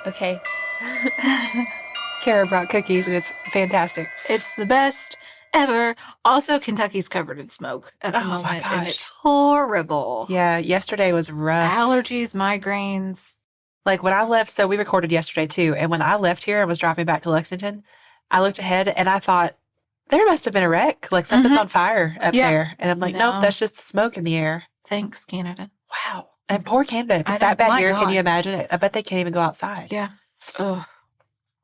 Okay. Kara brought cookies, and it's fantastic. It's the best ever. Also, Kentucky's covered in smoke at the moment, my gosh. and it's horrible. Yeah, yesterday was rough. Allergies, migraines. Like when I left, so we recorded yesterday too, and when I left here and was driving back to Lexington, I looked ahead and I thought, there must have been a wreck, like something's on fire up there. And I'm like, nope, that's just smoke in the air. Thanks, Canada. Wow. And poor Canada. If it's that bad here, can you imagine it? I bet they can't even go outside. Yeah. Ugh.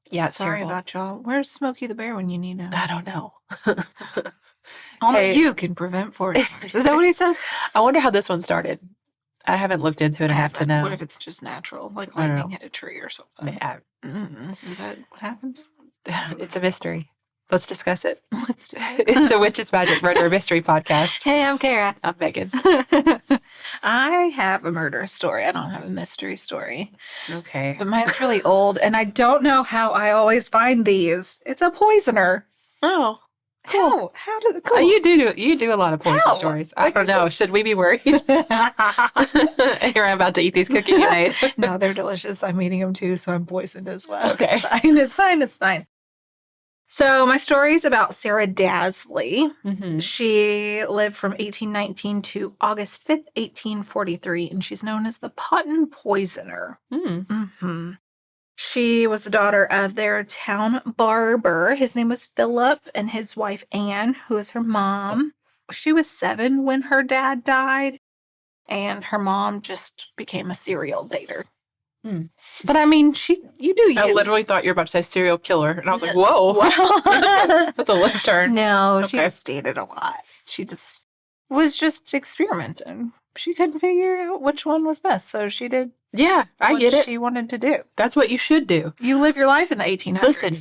Yeah, it's Sorry terrible. about y'all. Where's Smokey the Bear when you need him? I don't know. Only you can prevent forest fires. Is that what he says? I wonder how this one started. I haven't looked into it enough to know. What if it's just natural, like lightning hit a tree or something? Is that what happens? It's a mystery. Let's discuss it. Let's do it. It's the Witch's Magic Murder Mystery Podcast. Hey, I'm Kara. I'm Megan. I have a murder story. I don't have a mystery story. Okay. But mine's really old, and I don't know how I always find these. It's a poisoner. Oh. Cool. How does it go? You do a lot of poison stories. I don't know. Should we be worried? Here I'm about to eat these cookies you made. No, they're delicious. I'm eating them too, so I'm poisoned as well. Okay. It's fine. So my story is about Sarah Dazley. Mm-hmm. She lived from 1819 to August 5th, 1843, and she's known as the Potton Poisoner. Mm-hmm. She was the daughter of their town barber. His name was Philip, and his wife Anne, who was her mom. She was 7 when her dad died, and her mom just became a serial dater. But I mean, you do you. I literally thought you were about to say serial killer, and I was like, whoa. That's a left turn. No, she just dated a lot. She just was just experimenting. She couldn't figure out which one was best, so she did. Yeah, I get it. She wanted to do. That's what you should do. You live your life in the 1800s. Listen,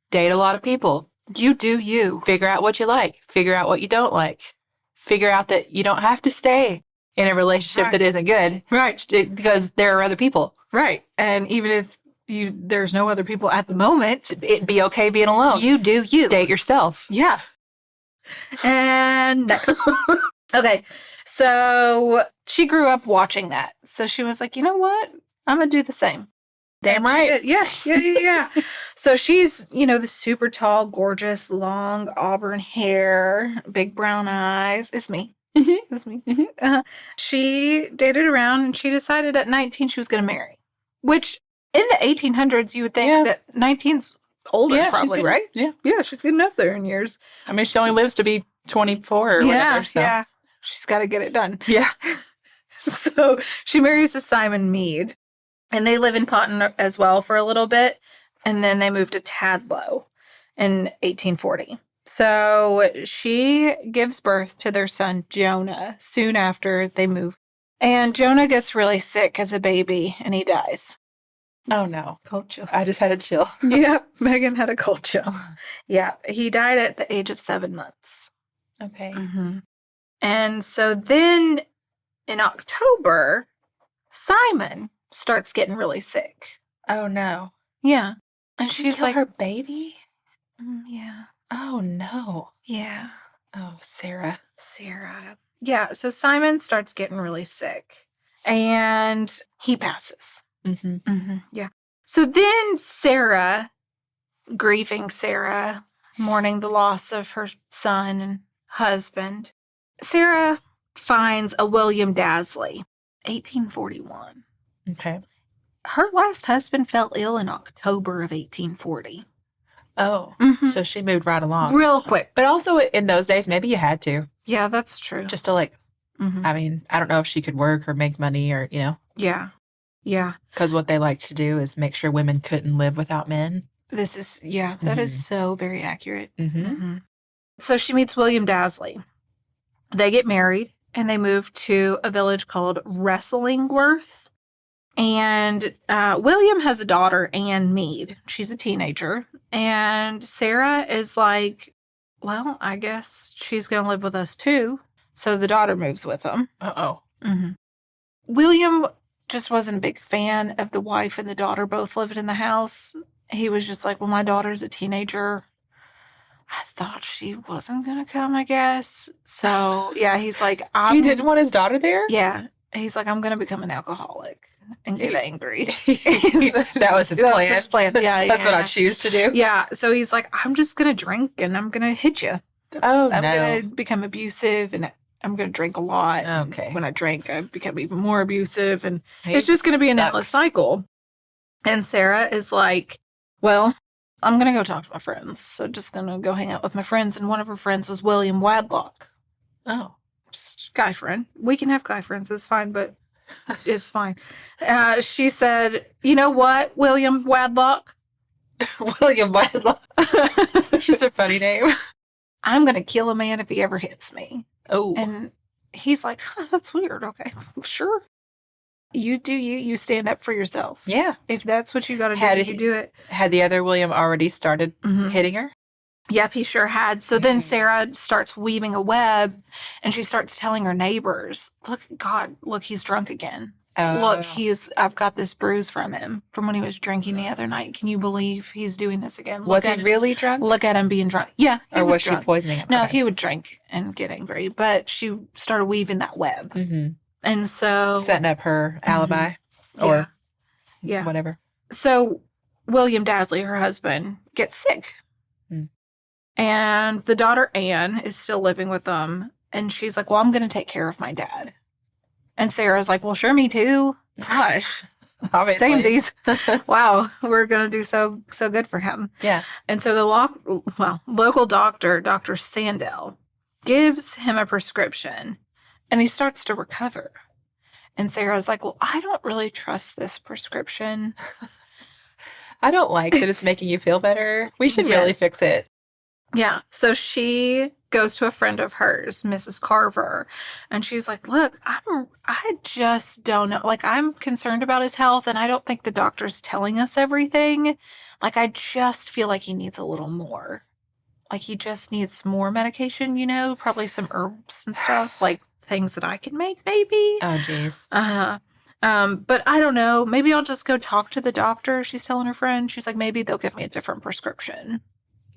date a lot of people. You do you. Figure out what you like. Figure out what you don't like. Figure out that you don't have to stay in a relationship that isn't good. Right. Because there are other people. Right. And even if there's no other people at the moment, it'd be okay being alone. You do you. Date yourself. Yeah. And next. Okay. So she grew up watching that. So she was like, you know what? I'm going to do the same. Damn right. Yeah. So she's, the super tall, gorgeous, long auburn hair, big brown eyes. It's me. Mm-hmm. It's me. Mm-hmm. She dated around and she decided at 19 she was going to marry. Which in the 1800s, you would think that 19's older probably, right? Yeah. Yeah, she's getting up there in years. I mean, she only lives to be 24 or whatever. So. Yeah. She's got to get it done. Yeah. So she marries a Simon Meade. And they live in Potton as well for a little bit. And then they moved to Tadlow in 1840. So she gives birth to their son, Jonah, soon after they move. And Jonah gets really sick as a baby and he dies. Oh, no. Cold chill. I just had a chill. Yeah, Megan had a cold chill. Yeah, he died at the age of 7 months. Okay. Mm-hmm. And so then in October, Simon starts getting really sick. Oh, no. Yeah. And she's like, her baby? Yeah. Oh, no. Yeah. Oh, Sarah. Yeah, so Simon starts getting really sick. And he passes. Mm-hmm. Mm-hmm. Yeah. So then Sarah, grieving Sarah, mourning the loss of her son and husband, Sarah finds a William Dazley, 1841. Okay. Her last husband fell ill in October of 1840. Oh, so she moved right along. Real quick. But also in those days, maybe you had to. Yeah, that's true. Just to I mean, I don't know if she could work or make money or, Yeah. Yeah. Because what they like to do is make sure women couldn't live without men. That is so very accurate. Mm-hmm. So she meets William Dazley. They get married and they move to a village called Wrestlingworth. And William has a daughter, Anne Meade. She's a teenager. And Sarah is like, well, I guess she's going to live with us too. So the daughter moves with them. Uh-oh. Mm-hmm. William just wasn't a big fan of the wife and the daughter both living in the house. He was just like, well, my daughter's a teenager. I thought she wasn't going to come, I guess. So, yeah, he's like, he didn't want his daughter there? Yeah. He's like, I'm going to become an alcoholic and get angry. That was his plan. His plan. Yeah, That's what I choose to do. Yeah. So he's like, I'm just going to drink and I'm going to hit you. Oh, I'm going to become abusive and I'm going to drink a lot. Okay. When I drink, I become even more abusive. And it's just going to be an endless cycle. And Sarah is like, well, I'm going to go talk to my friends. So just going to go hang out with my friends. And one of her friends was William Wadlock. Oh. Just guy friend. We can have guy friends. It's fine, but it's fine. She said, you know what, William Wadlock? William Wadlock. It's just a funny name. I'm going to kill a man if he ever hits me. Oh. And he's like, that's weird. Okay, sure. You do you. You stand up for yourself. Yeah. If that's what you got to do, you do it. Had the other William already started hitting her? Yep, he sure had. So then Sarah starts weaving a web, and she starts telling her neighbors, look, he's drunk again. Oh. Look, I've got this bruise from him from when he was drinking the other night. Can you believe he's doing this again? Was he really drunk? Look at him being drunk. Yeah, or was drunk. she poisoning him? No, he would drink and get angry, but she started weaving that web. Mm-hmm. And so... setting up her alibi or whatever. So William Dazley, her husband, gets sick. And the daughter, Anne, is still living with them. And she's like, well, I'm going to take care of my dad. And Sarah's like, well, sure, me too. Gosh. Samesies. Wow, we're going to do so good for him. Yeah. And so the local doctor, Dr. Sandell, gives him a prescription. And he starts to recover. And Sarah's like, well, I don't really trust this prescription. I don't like that it's making you feel better. We should really fix it. Yeah. So she goes to a friend of hers, Mrs. Carver, and she's like, look, I just don't know. Like, I'm concerned about his health, and I don't think the doctor's telling us everything. Like, I just feel like he needs a little more. Like, he just needs more medication, probably some herbs and stuff, like things that I can make, maybe. Oh, geez. But I don't know. Maybe I'll just go talk to the doctor, she's telling her friend. She's like, maybe they'll give me a different prescription.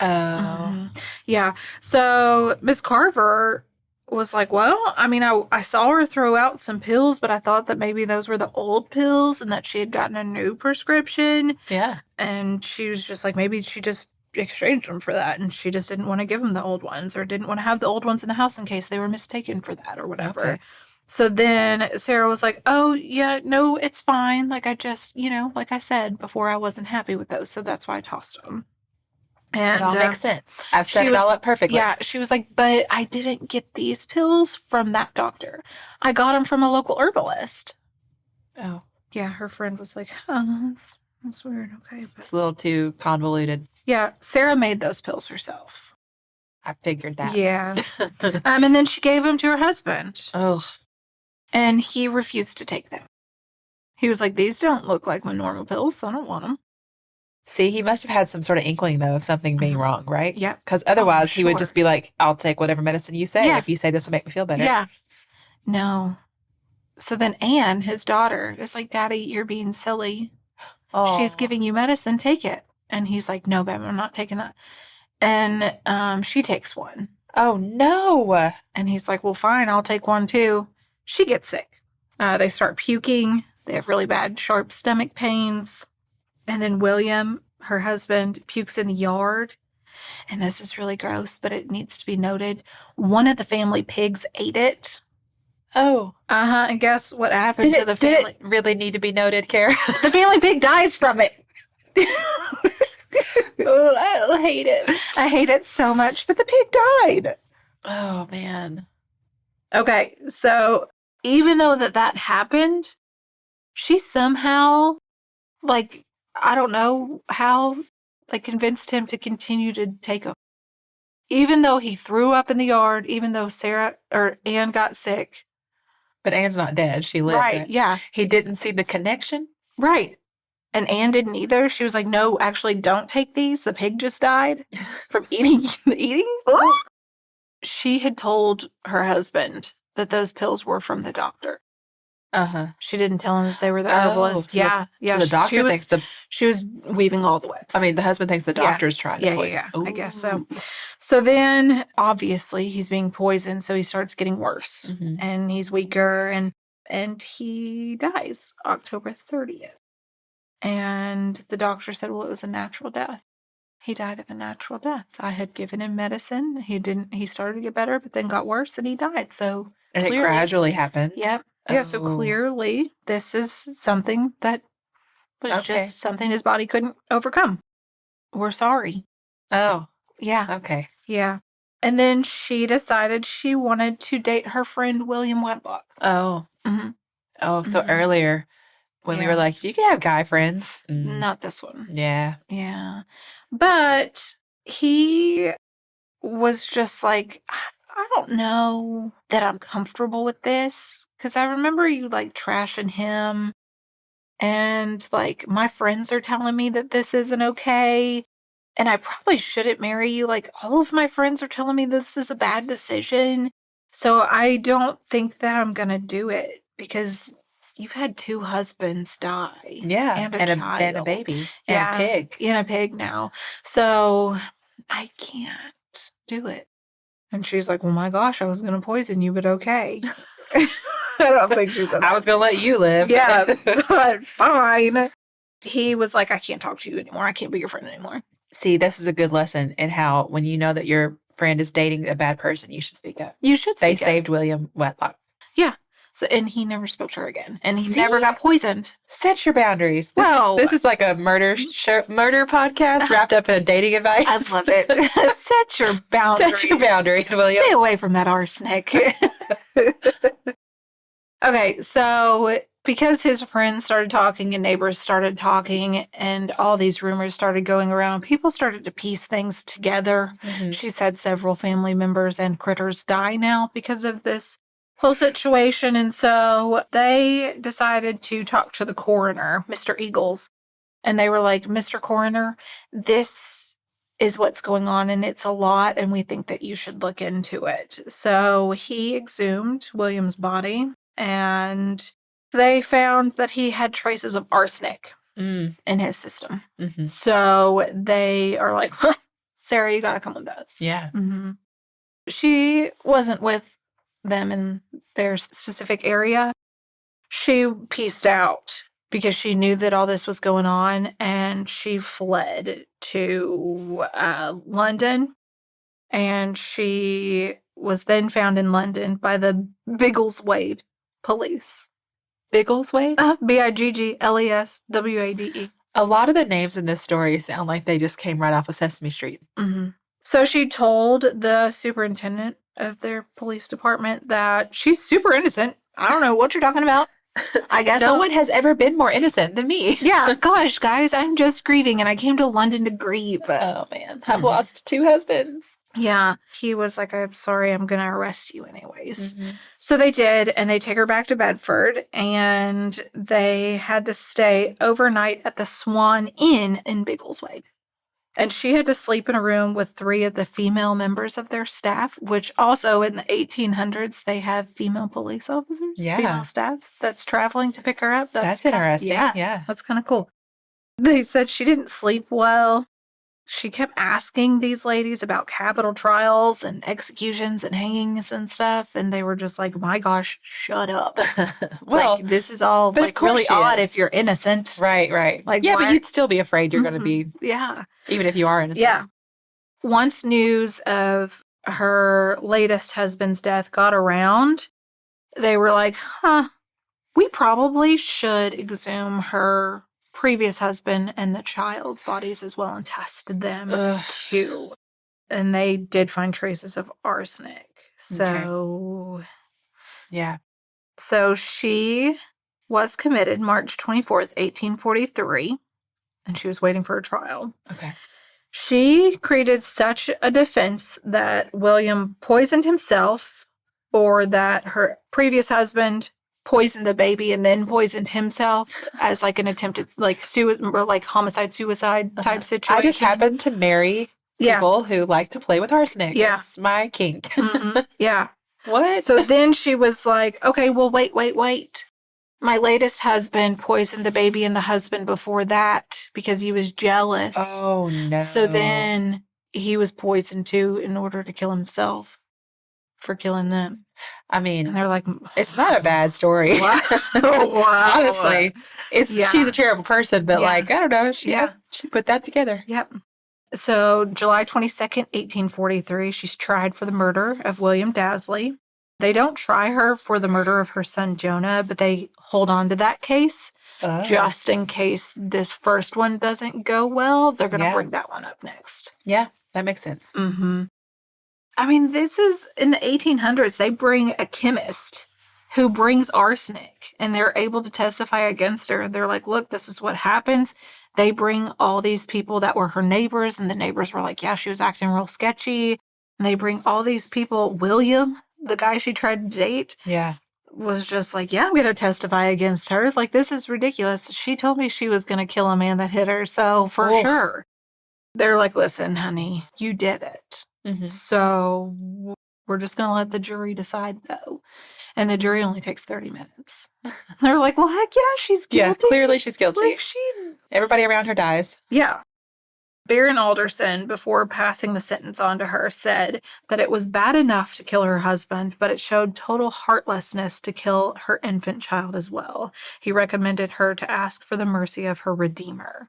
Oh. Yeah. So Miss Carver was like, well, I mean, I saw her throw out some pills, but I thought that maybe those were the old pills and that she had gotten a new prescription. Yeah. And she was just like, maybe she just exchanged them for that, and she just didn't want to give him the old ones or didn't want to have the old ones in the house in case they were mistaken for that or whatever. Okay. So then Sarah was like, oh, yeah, no, it's fine. Like, I just, like I said before, I wasn't happy with those, so that's why I tossed them. And it all makes sense. I've set it all up perfectly. Yeah, she was like, but I didn't get these pills from that doctor. I got them from a local herbalist. Oh. Yeah, her friend was like, that's weird. Okay. It's a little too convoluted. Yeah, Sarah made those pills herself. I figured that. Yeah. And then she gave them to her husband. Oh. And he refused to take them. He was like, these don't look like my normal pills, so I don't want them. See, he must have had some sort of inkling, though, of something being wrong, right? Yeah. Because otherwise he would just be like, I'll take whatever medicine you say if you say this will make me feel better. Yeah. No. So then Anne, his daughter, is like, Daddy, you're being silly. Oh. She's giving you medicine. Take it. And he's like, no, babe, I'm not taking that. And she takes one. Oh, no. And he's like, well, fine, I'll take one too. She gets sick. They start puking. They have really bad, sharp stomach pains. And then William, her husband, pukes in the yard. And this is really gross, but it needs to be noted. One of the family pigs ate it. Oh. Uh-huh. And guess what happened to the family? Did it really need to be noted, Kara? The family pig dies from it. Oh, I hate it. I hate it so much, but the pig died. Oh, man. Okay, so even though that happened, she somehow, like, I don't know how, like, convinced him to continue to take them. Even though he threw up in the yard, even though Anne got sick. But Anne's not dead. She lived. Right, yeah. He didn't see the connection? Right. And Anne didn't either. She was like, no, actually, don't take these. The pig just died from eating. She had told her husband that those pills were from the doctor. Uh-huh. She didn't tell him that they were the herbalist. Yeah. So the doctor thinks she was weaving all the webs. I mean, the husband thinks the doctor's trying to poison. Yeah. I guess so. So then, obviously, he's being poisoned, so he starts getting worse. Mm-hmm. And he's weaker. And and he dies October 30th. And the doctor said, well, it was a natural death. He died of a natural death. I had given him medicine. He started to get better, but then got worse and he died. So And clearly, it gradually happened? Yep. Oh. Yeah, so clearly this is something that was just something his body couldn't overcome. We're sorry. Oh. Yeah. Okay. Yeah. And then she decided she wanted to date her friend William Whitlock. Oh. Mm-hmm. Oh, so earlier when we were like, you can have guy friends. Not this one. Yeah. Yeah. But he was just like, I don't know that I'm comfortable with this. Because I remember you like trashing him. And like my friends are telling me that this isn't okay. And I probably shouldn't marry you. Like all of my friends are telling me this is a bad decision. So I don't think that I'm going to do it because you've had 2 husbands die. Yeah. And a child. And a baby. And a pig. And a pig now. So I can't do it. And she's like, well, my gosh, I was going to poison you, but okay. I don't think she said that. I was going to let you live. Yeah, but fine. He was like, I can't talk to you anymore. I can't be your friend anymore. See, this is a good lesson in how when you know that your friend is dating a bad person, you should speak up. You should speak up. They saved William Whitlock. Yeah. So, and he never spoke to her again. And he never got poisoned. Set your boundaries. This is like a murder podcast wrapped up in a dating advice. I love it. Set your boundaries. Set your boundaries, William. Stay away from that arsenic. Okay, so because his friends started talking and neighbors started talking and all these rumors started going around, people started to piece things together. Mm-hmm. She's had several family members and critters die now because of this whole situation. And so they decided to talk to the coroner, Mr. Eagles. And they were like, Mr. Coroner, this is what's going on and it's a lot and we think that you should look into it. So he exhumed William's body. And they found that he had traces of arsenic in his system. Mm-hmm. So they are like, Sarah, you got to come with us. Yeah. Mm-hmm. She wasn't with them in their specific area. She pieced out because she knew that all this was going on and she fled to London. And she was then found in London by the Biggleswade police. Biggleswade? Biggleswade. A lot of the names in this story sound like they just came right off of Sesame Street. Mm-hmm. So she told the superintendent of their police department that she's super innocent. I don't know what you're talking about. I guess no one has ever been more innocent than me. Yeah, gosh, guys, I'm just grieving and I came to London to grieve. Oh, man. I've lost 2 husbands. Yeah. He was like, I'm sorry, I'm going to arrest you anyways. Mm-hmm. So they did, and they take her back to Bedford, and they had to stay overnight at the Swan Inn in Biggleswade. And she had to sleep in a room with 3 of the female members of their staff, which also in the 1800s, they have female police officers, female staff that's traveling to pick her up. That's interesting. Yeah. That's kind of cool. They said she didn't sleep well. She kept asking these ladies about capital trials and executions and hangings and stuff. And they were just like, my gosh, shut up. Well, like, this is all like really odd if you're innocent. Right. Like, yeah, but you'd still be afraid you're going to be. Yeah. Even if you are innocent. Yeah. Once news of her latest husband's death got around, they were like, we probably should exhume her previous husband and the child's bodies as well and test them too. And they did find traces of arsenic. So, yeah. So she was committed March 24th, 1843, and she was waiting for her trial. Okay. She created such a defense that William poisoned himself or that her previous husband poisoned the baby and then poisoned himself as like an attempted like homicide suicide type situation. I just happened to marry people who like to play with arsenic. Yeah. It's my kink. Mm-hmm. Yeah. What? So then she was like, okay, well, wait. My latest husband poisoned the baby and the husband before that because he was jealous. Oh, no. So then he was poisoned too in order to kill himself. for killing them. I mean, and they're like, it's not a bad story. wow. Honestly, she's a terrible person, but like, I don't know. She put that together. Yep. So July 22nd, 1843, she's tried for the murder of William Dazley. They don't try her for the murder of her son, Jonah, but they hold on to that case just in case this first one doesn't go well. They're going to bring that one up next. Yeah, that makes sense. Mm-hmm. I mean, this is in the 1800s. They bring a chemist who brings arsenic, and they're able to testify against her. They're like, look, this is what happens. They bring all these people that were her neighbors, and the neighbors were like, yeah, she was acting real sketchy. And they bring all these people. William, the guy she tried to date, was just like, yeah, I'm going to testify against her. Like, this is ridiculous. She told me she was going to kill a man that hit her, so for sure. They're like, listen, honey, you did it. Mm-hmm. So we're just going to let the jury decide, though. And the jury only takes 30 minutes. They're like, well, heck yeah, she's guilty. Yeah, clearly she's guilty. Like, everybody around her dies. Yeah. Baron Alderson, before passing the sentence on to her, said that it was bad enough to kill her husband, but it showed total heartlessness to kill her infant child as well. He recommended her to ask for the mercy of her Redeemer.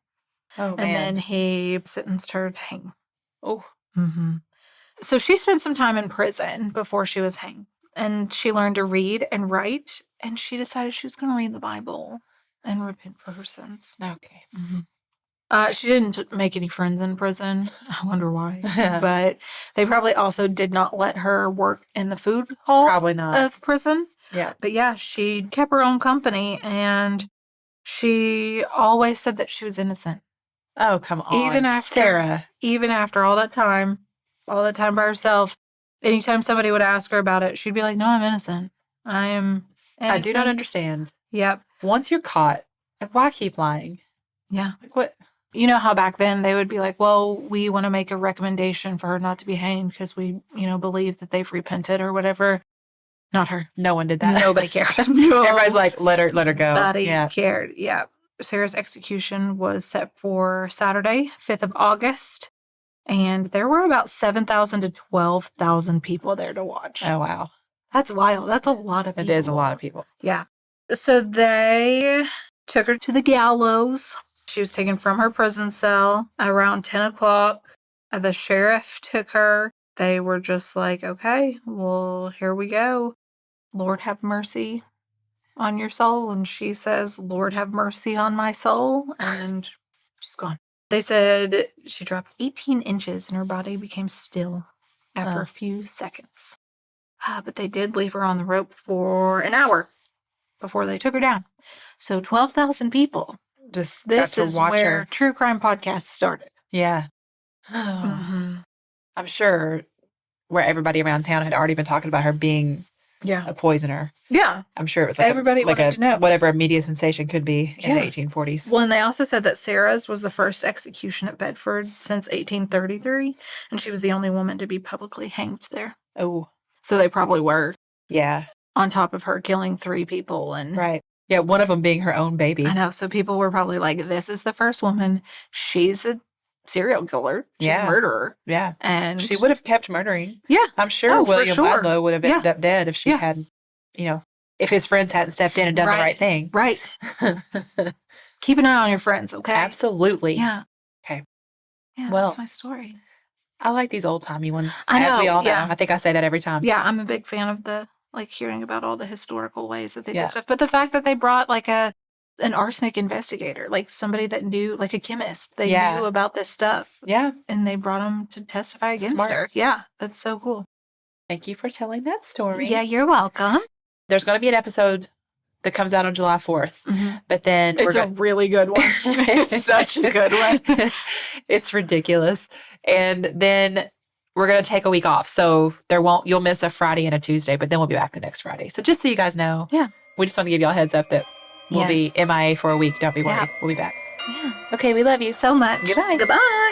Oh, man. And then he sentenced her to hang. Oh. Mm-hmm. So she spent some time in prison before she was hanged. And she learned to read and write, and she decided she was going to read the Bible and repent for her sins. Okay. Mm-hmm. She didn't make any friends in prison. I wonder why. But they probably also did not let her work in the food hall of prison. Yeah. But yeah, she kept her own company, and she always said that she was innocent. Oh, come on. Even after Sarah. Even after all that time by herself, anytime somebody would ask her about it, she'd be like, no, I'm innocent. I am innocent. I do not understand. Yep. Once you're caught, like, why keep lying? Yeah. Like, what? You know how back then they would be like, well, we want to make a recommendation for her not to be hanged because we, believe that they've repented or whatever. Not her. No one did that. Nobody cared. No. Everybody's like, let her go. Nobody cared. Yeah. Sarah's execution was set for Saturday, 5th of August. And there were about 7,000 to 12,000 people there to watch. Oh, wow. That's wild. That's a lot of people. It is a lot of people. Yeah. So they took her to the gallows. She was taken from her prison cell around 10 o'clock. The sheriff took her. They were just like, okay, well, here we go. Lord, have mercy on your soul. And she says, Lord, have mercy on my soul. And she's gone. They said she dropped 18 inches and her body became still after a few seconds. But they did leave her on the rope for an hour before they took her down. So 12,000 people. This is where True Crime Podcast started. Yeah. Mm-hmm. I'm sure where everybody around town had already been talking about her being a poisoner. Yeah. I'm sure it was like everybody wanted to know. Whatever a media sensation could be in the 1840s. Well, and they also said that Sarah's was the first execution at Bedford since 1833, and she was the only woman to be publicly hanged there. Oh. So they probably were. Yeah. On top of her killing 3 people. And right. Yeah, one of them being her own baby. I know. So people were probably like, this is the first woman. She's a serial killer. She's a murderer. Yeah. And she would have kept murdering. Yeah. I'm sure William Wadlow would have ended up dead if she had, if his friends hadn't stepped in and done the right thing. Right. Keep an eye on your friends, okay? Absolutely. Yeah. Okay. Yeah, well, that's my story. I like these old-timey ones, I know, as we all know. I think I say that every time. Yeah, I'm a big fan of hearing about all the historical ways that they did stuff. But the fact that they brought, an arsenic investigator, somebody that knew, a chemist. They knew about this stuff. Yeah. And they brought him to testify against her. Yeah, that's so cool. Thank you for telling that story. Yeah, you're welcome. There's going to be an episode that comes out on July 4th. Mm-hmm. But then it's a really good one. It's such a good one. It's ridiculous. And then we're going to take a week off. So you'll miss a Friday and a Tuesday, but then we'll be back the next Friday. So just so you guys know, we just want to give y'all a heads up that we'll be MIA for a week. Don't be worried. We'll be back. Yeah. Okay, we love you so much. Goodbye. Goodbye.